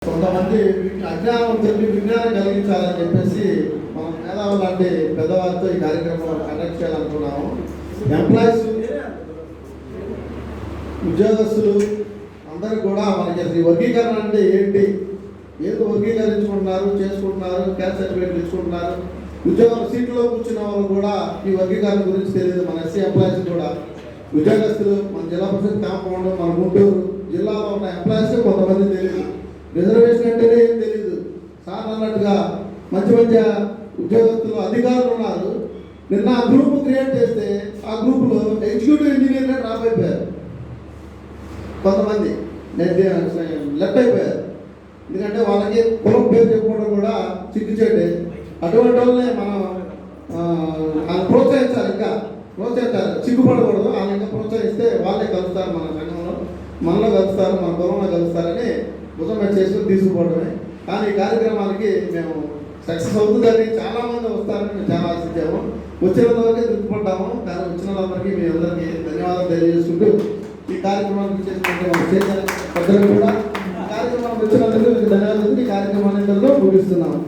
కొంతమంది అజ్ఞానం తెలిపి విజ్ఞానం కలిగించాలని చెప్పేసి మనం మేధావులు లాంటి పెద్దవారితో ఈ కార్యక్రమం కండక్ట్ చేయాలనుకున్నాము. ఎంప్లాయీస్, ఉద్యోగస్తులు అందరూ కూడా మనకి ఈ వర్గీకరణ అంటే ఏంటి, ఏదో వర్గీకరించుకుంటున్నారు, చేసుకుంటున్నారు, క్యాస్ట్ సర్టిఫికేట్ తెచ్చుకుంటున్నారు. ఉద్యోగం సీట్లో కూర్చున్న వాళ్ళు కూడా ఈ వర్గీకరణ గురించి తెలియదు. మన ఎస్సీ ఎంప్లాయీస్ కూడా, ఉద్యోగస్తులు, మన జిల్లా పరిషత్ కాంపౌండ్, మన గుంటూరు జిల్లాలో ఉన్న ఎంప్లాయీస్ కొంతమంది తెలియదు. రిజర్వేషన్ అంటేనే ఏం తెలియదు. సార్ అన్నట్టుగా మంచి మంచి ఉద్యోగస్తులు, అధికారులు ఉన్నారు. నిన్న ఆ గ్రూప్ క్రియేట్ చేస్తే ఆ గ్రూపులో ఎగ్జిక్యూటివ్ ఇంజనీర్గా డ్రాప్ అయిపోయారు. కొంతమంది లెఫ్ట్ అయిపోయారు. ఎందుకంటే వాళ్ళకి కులం పేరు చెప్పుకోవడం కూడా చిక్కుచేటే. అటువంటి వాళ్ళని మనం ప్రోత్సహించాలి, ఇంకా ప్రోత్సహించాలి, సిగ్గుపడకూడదు. వాళ్ళు ఇంకా ప్రోత్సహిస్తే వాళ్ళే కలుస్తారు, మన సంఘంలో మనలో కలుస్తారు, మన కులంలో కలుస్తారని భుజం చేసుకుని తీసుకుపోవడమే. కానీ ఈ కార్యక్రమానికి మేము సక్సెస్ అవుతుందని, చాలామంది వస్తారని మేము చాలా ఆశించాము. వచ్చినంత వరకే తృప్తిపడ్డాము. కానీ వచ్చిన వాళ్ళందరికీ మీ అందరికీ ధన్యవాదాలు తెలియజేసుకుంటూ ఈ కార్యక్రమానికి చేసినటువంటి పెద్దలు కూడా ఈ కార్యక్రమానికి వచ్చినందుకు ధన్యవాదాలు. ఈ కార్యక్రమాన్ని ముగిస్తున్నాము.